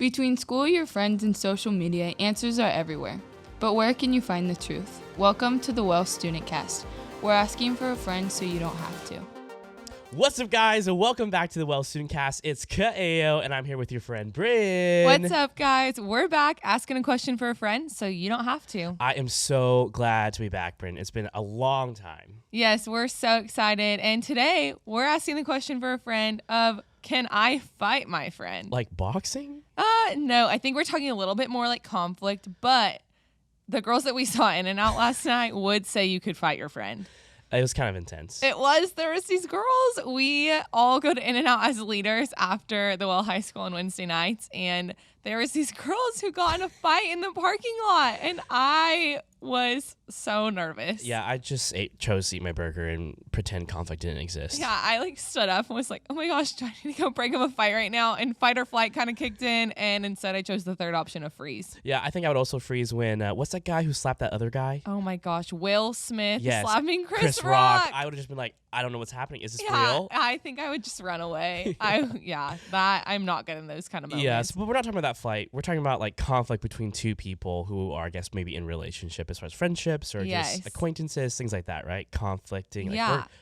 Between school, your friends, and social media, answers are everywhere. But where can you find the truth? Welcome to the StudentCast. We're asking for a friend so you don't have to. What's up, guys, and welcome back to the StudentCast. It's Ka'eo, and I'm here with your friend, Brynn. What's up, guys? We're back asking a question for a friend so you don't have to. I am so glad to be back, Brynn. It's been a long time. Yes, we're so excited. And today, we're asking the question for a friend of, can I fight my friend? Like boxing? No, I think we're talking a little bit more like conflict, but the girls that we saw in and out last night would say you could fight your friend. It was kind of intense. It was. There was these girls. We all go to In-N-Out as leaders after the Well High School on Wednesday nights, and there was these girls who got in a fight in the parking lot, and I was so nervous. Yeah, I just chose to eat my burger and pretend conflict didn't exist. Yeah, I stood up and was like, oh my gosh, do I need to go break up a fight right now? And fight or flight kind of kicked in, and instead I chose the third option of freeze. Yeah, I think I would also freeze when, what's that guy who slapped that other guy? Oh my gosh, Will Smith Yes, slapping Chris Rock. I would have just been like, I don't know what's happening. Is this Yeah, real? I think I would just run away. I'm not good in those kind of moments. Yes, but we're not talking about that fight. We're talking about like conflict between two people who are, I guess, maybe in relationship as far as friendships or just acquaintances, things like that, right? Conflicting.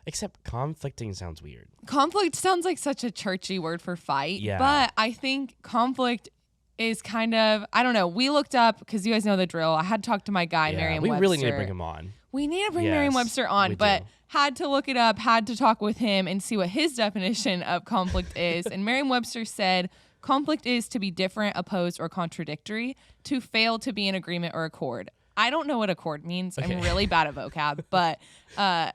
Except conflicting sounds weird. Conflict sounds like such a churchy word for fight. Yeah. But I think conflict is kind of, I don't know. We looked up, because you guys know the drill. I had to talk to my guy, Merriam-Webster. We really need to bring him on. We need to bring Merriam-Webster on, but had to look it up, had to talk with him and see what his definition of conflict is. And Merriam-Webster said, conflict is to be different, opposed, or contradictory, to fail to be in agreement or accord. I don't know what accord means. Okay. I'm really bad at vocab, but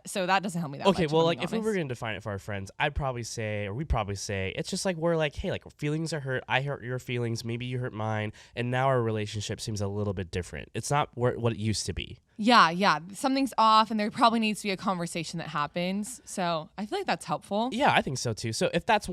so that doesn't help me that much. Okay, well, like if we were going to define it for our friends, we'd probably say it's just like we're like, hey, like feelings are hurt. I hurt your feelings. Maybe you hurt mine. And now our relationship seems a little bit different. It's not what it used to be. Yeah. Something's off, and there probably needs to be a conversation that happens. So I feel like that's helpful. Yeah, I think so too. So if that's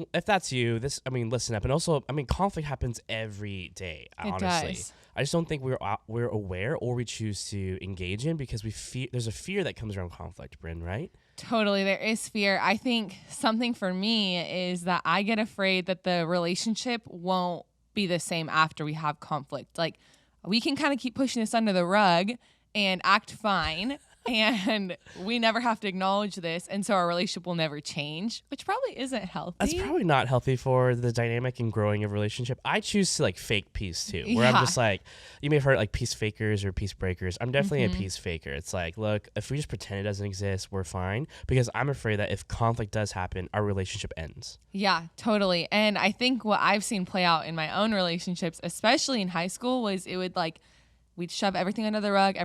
you, listen up. And also, conflict happens every day. Honestly, it does. I just don't think we're aware or we choose to engage in because there's a fear that comes around conflict, Brynn, right? Totally, there is fear. I think something for me is that I get afraid that the relationship won't be the same after we have conflict. Like, we can kind of keep pushing this under the rug and act fine, and we never have to acknowledge this, and so our relationship will never change, which probably isn't healthy. That's probably not healthy for the dynamic and growing of a relationship. I choose to like fake peace too, where I'm just like, you may have heard like peace fakers or peace breakers. I'm definitely a peace faker. It's like, look, if we just pretend it doesn't exist, we're fine, because I'm afraid that if conflict does happen, our relationship ends. Yeah, totally. And I think what I've seen play out in my own relationships, especially in high school, was it would like, we'd shove everything under the rug.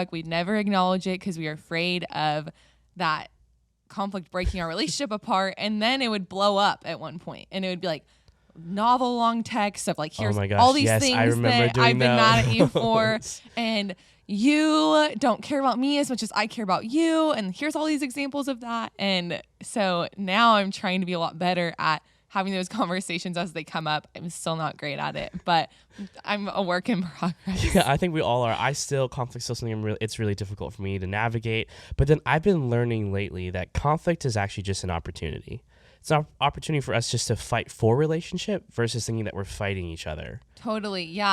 We'd never acknowledge it because we were afraid of that conflict breaking our relationship apart. And then it would blow up at one point. And it would be like novel long texts of like, here's all these things that I've been mad at you for. And you don't care about me as much as I care about you. And here's all these examples of that. And so now I'm trying to be a lot better at having those conversations as they come up. I'm still not great at it, but I'm a work in progress. Yeah, I think we all are. Conflict is still something it's really difficult for me to navigate. But then I've been learning lately that conflict is actually just an opportunity. It's an opportunity for us just to fight for relationship versus thinking that we're fighting each other. Totally. Yeah,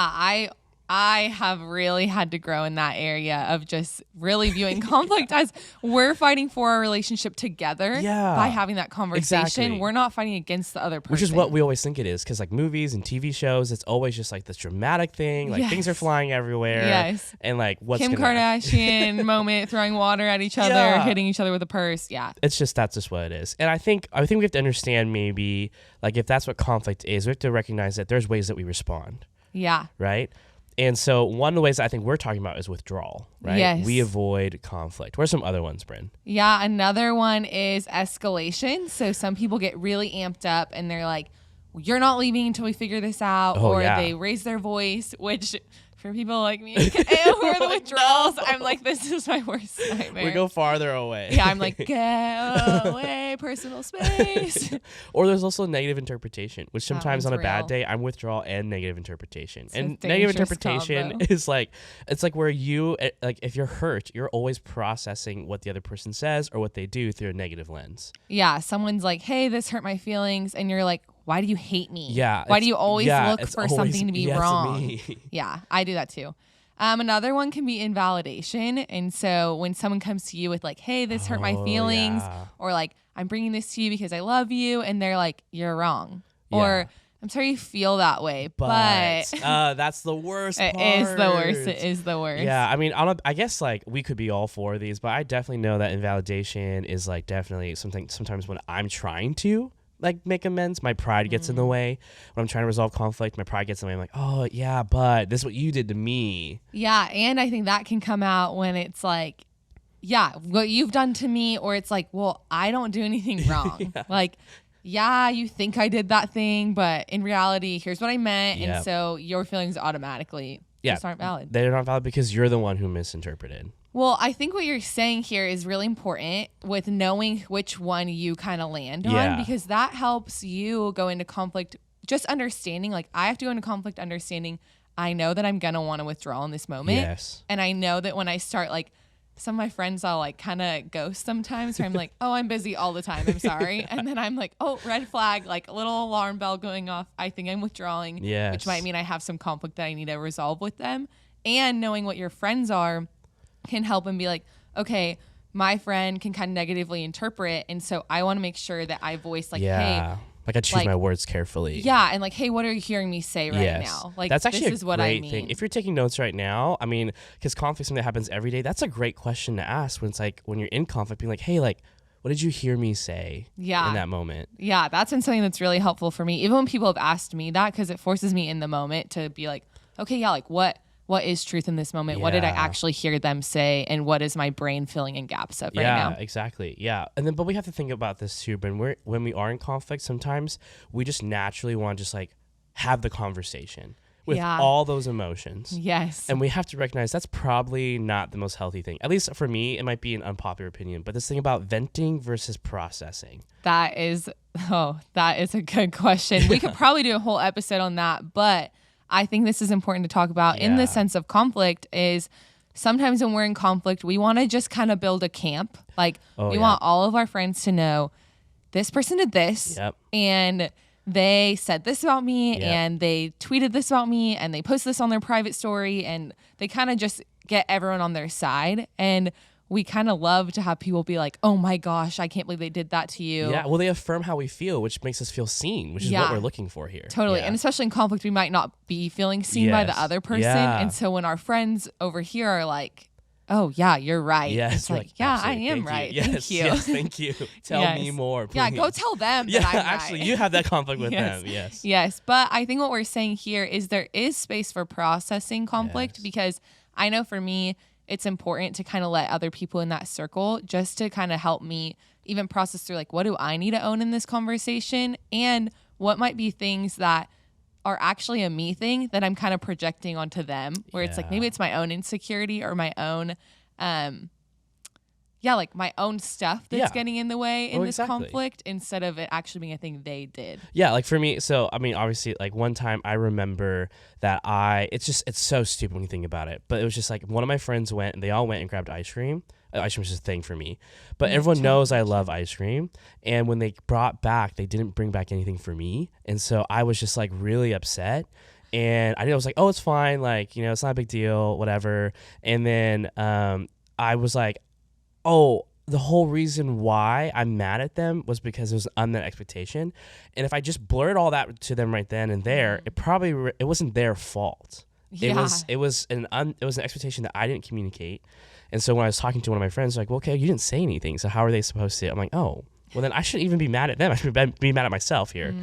I have really had to grow in that area of just really viewing conflict as we're fighting for our relationship together by having that conversation. Exactly. We're not fighting against the other person. Which is what we always think it is, because like movies and TV shows, it's always just like this dramatic thing. Like things are flying everywhere. Yes. And like Kim Kardashian moment, throwing water at each other, hitting each other with a purse. Yeah. That's just what it is. And I think we have to understand maybe like if that's what conflict is, we have to recognize that there's ways that we respond. Yeah. Right? And so one of the ways I think we're talking about is withdrawal, right? Yes. We avoid conflict. What are some other ones, Brynn? Yeah, another one is escalation. So some people get really amped up and they're like, you're not leaving until we figure this out. They raise their voice, which for people like me who are the withdrawals, I'm like, this is my worst nightmare. We go farther away. Yeah, I'm like, get away, personal space. Or there's also negative interpretation, which sometimes on a bad day, I'm withdrawal and negative interpretation. And negative interpretation is like, it's like where you, like if you're hurt, you're always processing what the other person says or what they do through a negative lens. Yeah, someone's like, hey, this hurt my feelings. And you're like, why do you hate me? Yeah. Why do you always look for always, something to be wrong? Me. Yeah, I do that too. Another one can be invalidation. And so when someone comes to you with like, hey, this hurt my feelings, or like, I'm bringing this to you because I love you, and they're like, you're wrong. Yeah. Or I'm sorry you feel that way, but that's the worst part. It is the worst. It is the worst. Yeah, I mean, I guess like we could be all for these, but I definitely know that invalidation is like definitely something. Sometimes when I'm trying to like make amends, my pride gets in the way. When I'm trying to resolve conflict, my pride gets in the way. I'm like, oh yeah, but this is what you did to me. Yeah, and I think that can come out when it's like, yeah, what you've done to me, or it's like, well, I don't do anything wrong. Like, yeah, you think I did that thing, but in reality, here's what I meant. Yep. And so your feelings automatically just aren't valid. They're not valid because you're the one who misinterpreted. Well, I think what you're saying here is really important with knowing which one you kind of land on, because that helps you go into conflict, just understanding, like I have to go into conflict understanding, I know that I'm going to want to withdraw in this moment. Yes. And I know that when I start like, some of my friends I'll like kind of ghost sometimes where I'm like, oh, I'm busy all the time. I'm sorry. And then I'm like, oh, red flag, like a little alarm bell going off. I think I'm withdrawing, which might mean I have some conflict that I need to resolve with them. And knowing what your friends are can help and be like, okay, my friend can kind of negatively interpret. And so I want to make sure that I voice like, hey, like I choose my words carefully. Yeah, and like, hey, what are you hearing me say right now? Like, that's actually this is what I mean. thing. If you're taking notes right now, I mean, because conflict is something that happens every day. That's a great question to ask when it's like when you're in conflict, being like, hey, like, what did you hear me say in that moment? Yeah, that's been something that's really helpful for me. Even when people have asked me that, because it forces me in the moment to be like, okay, yeah, like what is truth in this moment? What did I actually hear them say? And what is my brain filling in gaps of right now? Yeah, exactly. Yeah. And then, but we have to think about this too, Brynn. When we are in conflict, sometimes we just naturally want to just like have the conversation with all those emotions. Yes. And we have to recognize that's probably not the most healthy thing. At least for me, it might be an unpopular opinion, but this thing about venting versus processing. That is a good question. We could probably do a whole episode on that, but I think this is important to talk about in the sense of conflict is sometimes when we're in conflict, we want to just kind of build a camp. Like we want all of our friends to know this person did this and they said this about me and they tweeted this about me and they posted this on their private story and they kind of just get everyone on their side. And we kind of love to have people be like, oh my gosh, I can't believe they did that to you. Yeah, well, they affirm how we feel, which makes us feel seen, which is what we're looking for here. Totally. And especially in conflict, we might not be feeling seen by the other person. And so when our friends over here are like, oh, yeah, you're right. Yes, it's like, yeah, I am right. Thank you. Yes, thank you. Tell me more, please. Yeah, go tell them that I'm actually, right. you have that conflict with them. Yes. Yes, but I think what we're saying here is there is space for processing conflict because I know for me, it's important to kind of let other people in that circle just to kind of help me even process through like, what do I need to own in this conversation? And what might be things that are actually a me thing that I'm kind of projecting onto them where it's like, maybe it's my own insecurity or my own, like my own stuff that's getting in the way in this conflict instead of it actually being a thing they did. Yeah, like for me, so I mean, obviously, like one time I remember that it's so stupid when you think about it, but it was just like one of my friends went and they all went and grabbed ice cream. Ice cream is just a thing for me, but everyone knows I love ice cream. And when they brought back, they didn't bring back anything for me. And so I was just like really upset. And I was like, oh, it's fine. Like, you know, it's not a big deal, whatever. And then I was like, oh, the whole reason why I'm mad at them was because it was an unmet expectation. And if I just blurred all that to them right then and there, it wasn't their fault. Yeah. It was an expectation that I didn't communicate. And so when I was talking to one of my friends, like, well, okay, you didn't say anything. So how are they supposed to? I'm like, oh, well, then I shouldn't even be mad at them. I should be mad at myself here.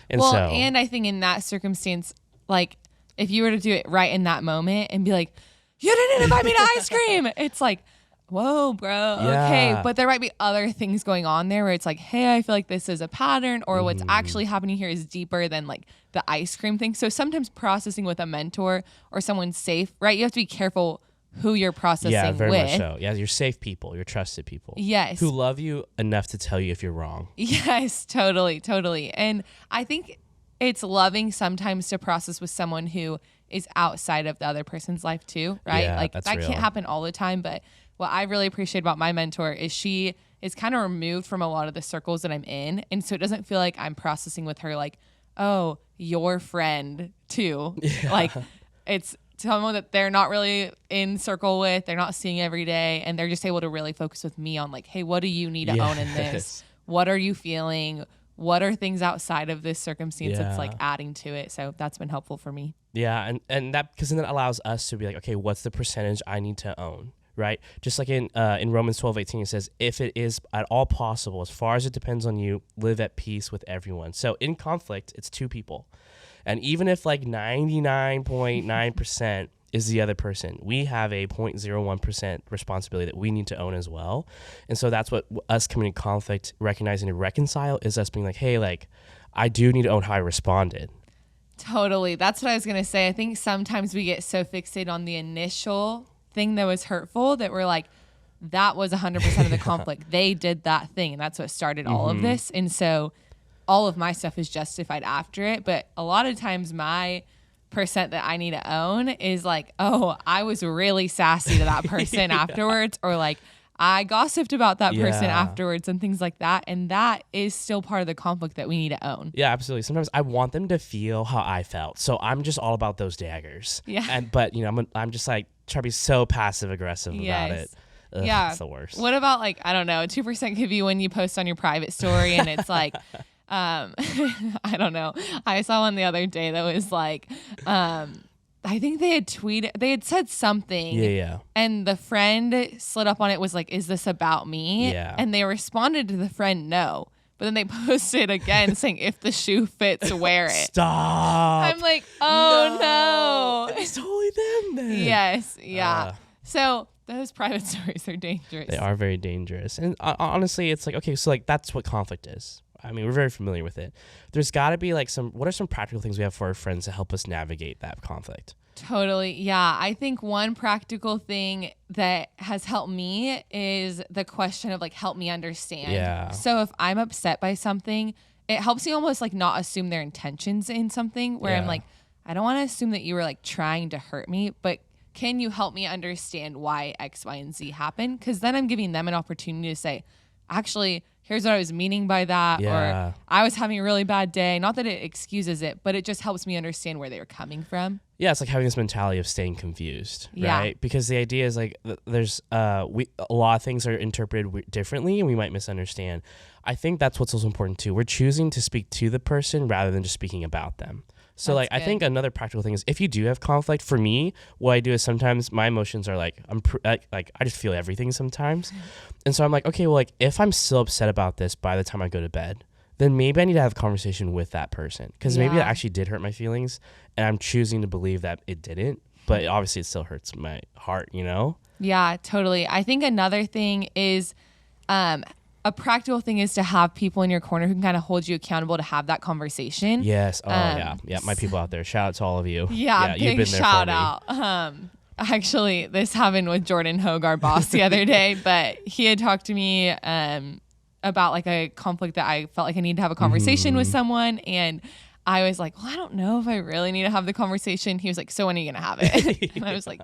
And and I think in that circumstance, like if you were to do it right in that moment and be like, you didn't invite me to ice cream. It's like, whoa, bro. Okay. But there might be other things going on there where it's like, hey, I feel like this is a pattern or what's actually happening here is deeper than like the ice cream thing. So sometimes processing with a mentor or someone safe, right? You have to be careful who you're processing with. Yeah, very much so. Yeah, you're safe people. You're trusted people. Yes. Who love you enough to tell you if you're wrong. Yes, totally. And I think it's loving sometimes to process with someone who is outside of the other person's life too, right? Yeah, like that's that real. Can't happen all the time, but what I really appreciate about my mentor is she is kind of removed from a lot of the circles that I'm in. And so it doesn't feel like I'm processing with her like, oh, your friend too. Yeah. Like it's someone that they're not really in circle with, they're not seeing every day, and they're just able to really focus with me on like, hey, what do you need to own in this? What are you feeling? What are things outside of this circumstance that's like adding to it? So that's been helpful for me. Yeah, and that, because then it allows us to be like, okay, what's the percentage I need to own, right? Just like in Romans 12:18, it says, if it is at all possible, as far as it depends on you, live at peace with everyone. So in conflict, it's two people. And even if like 99.9% is the other person, we have a 0.01% responsibility that we need to own as well. And so that's what us coming in conflict, recognizing to reconcile, is us being like, hey, like, I do need to own how I responded. Totally. That's what I was going to say. I think sometimes we get so fixated on the initial thing that was hurtful that we're like, that was 100% of the conflict. They did that thing, and that's what started all of this. And so all of my stuff is justified after it. But a lot of times my percent that I need to own is like, oh, I was really sassy to that person afterwards, or like I gossiped about that person afterwards and things like that. And that is still part of the conflict that we need to own. Yeah, absolutely. Sometimes I want them to feel how I felt. So I'm just all about those daggers. Yeah. But you know, I'm just like trying to be so passive aggressive about it. Ugh, yeah. It's the worst. What about like, I don't know, 2% could be when you post on your private story and it's like, I don't know. I saw one the other day that was like, I think they had said something. Yeah. And the friend slid up on it, was like, is this about me? Yeah. And they responded to the friend, no. But then they posted again saying, if the shoe fits, wear it. Stop. I'm like, oh no. It's totally them then. Yes. Yeah. So those private stories are dangerous. They are very dangerous. And honestly, it's like, okay, so like that's what conflict is. I mean, we're very familiar with it. There's got to be like what are some practical things we have for our friends to help us navigate that conflict? Totally. Yeah. I think one practical thing that has helped me is the question of like, help me understand. Yeah. So if I'm upset by something, it helps me almost like not assume their intentions in something where I'm like, I don't want to assume that you were like trying to hurt me, but can you help me understand why X, Y, and Z happened? Because then I'm giving them an opportunity to say, actually, here's what I was meaning by that, or I was having a really bad day. Not that it excuses it, but it just helps me understand where they were coming from. Yeah, it's like having this mentality of staying confused, right? Because the idea is like there's a lot of things are interpreted differently, and we might misunderstand. I think that's what's also important too. We're choosing to speak to the person rather than just speaking about them. So That's like good. I think another practical thing is if you do have conflict, for me, what I do is sometimes my emotions are like like I just feel everything sometimes. And so I'm like, okay, well, like if I'm still upset about this by the time I go to bed, then maybe I need to have a conversation with that person, because maybe it actually did hurt my feelings and I'm choosing to believe that it didn't, but obviously it still hurts my heart, you know? Yeah, totally. I think another thing is a practical thing is to have people in your corner who can kind of hold you accountable to have that conversation. Yes. Oh, yeah. My people out there. Shout out to all of you. Yeah, big you've been there shout for me. out. Actually, this happened with Jordan Hogue, our boss, the other day, but he had talked to me about like a conflict that I felt like I needed to have a conversation with someone, and I was like, well, I don't know if I really need to have the conversation. He was like, so when are you going to have it? And I was like,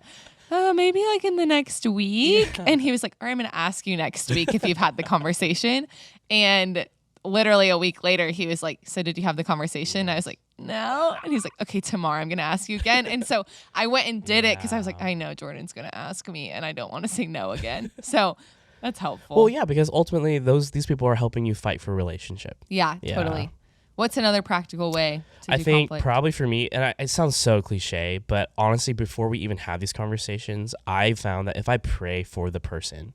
maybe like in the next week. Yeah. And he was like, all right, I'm going to ask you next week if you've had the conversation. And literally a week later, he was like, so did you have the conversation? I was like, no. And he's like, okay, tomorrow I'm going to ask you again. And so I went and did it because I was like, I know Jordan's going to ask me and I don't want to say no again. So that's helpful. Well, yeah, because ultimately these people are helping you fight for a relationship. Yeah, totally. What's another practical way to do think conflict? Probably for me, and it sounds so cliche, but honestly, before we even have these conversations, I found that if I pray for the person,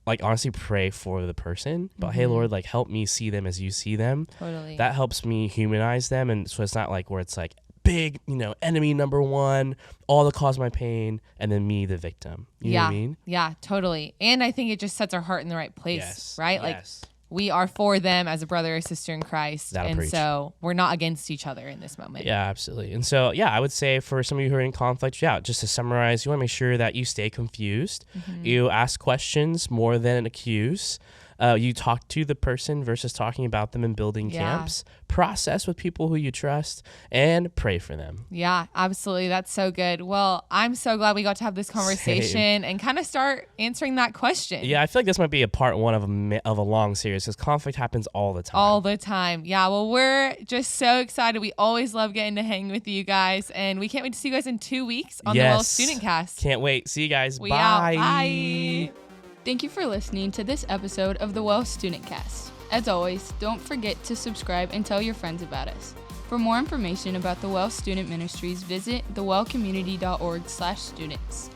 like honestly pray for the person, but hey, Lord, like help me see them as you see them. Totally. That helps me humanize them. And so it's not like where it's like big, enemy number one, all the cause of my pain, and then me, the victim. You know what I mean? Yeah, totally. And I think it just sets our heart in the right place, right? Like we are for them as a brother or sister in Christ. So we're not against each other in this moment. Yeah, absolutely. And so, I would say for some of you who are in conflict, just to summarize, you want to make sure that you stay confused. You ask questions more than accuse. You talk to the person versus talking about them and building camps. Process with people who you trust and pray for them. Yeah, absolutely. That's so good. Well, I'm so glad we got to have this conversation and kind of start answering that question. Yeah, I feel like this might be a part one of a long series because conflict happens all the time. All the time. Yeah, well, we're just so excited. We always love getting to hang with you guys, and we can't wait to see you guys in 2 weeks on the Well StudentCast. Can't wait. See you guys. We Bye. Out. Bye. Thank you for listening to this episode of the Well StudentCast. As always, don't forget to subscribe and tell your friends about us. For more information about the Well Student Ministries, visit thewellcommunity.org/students.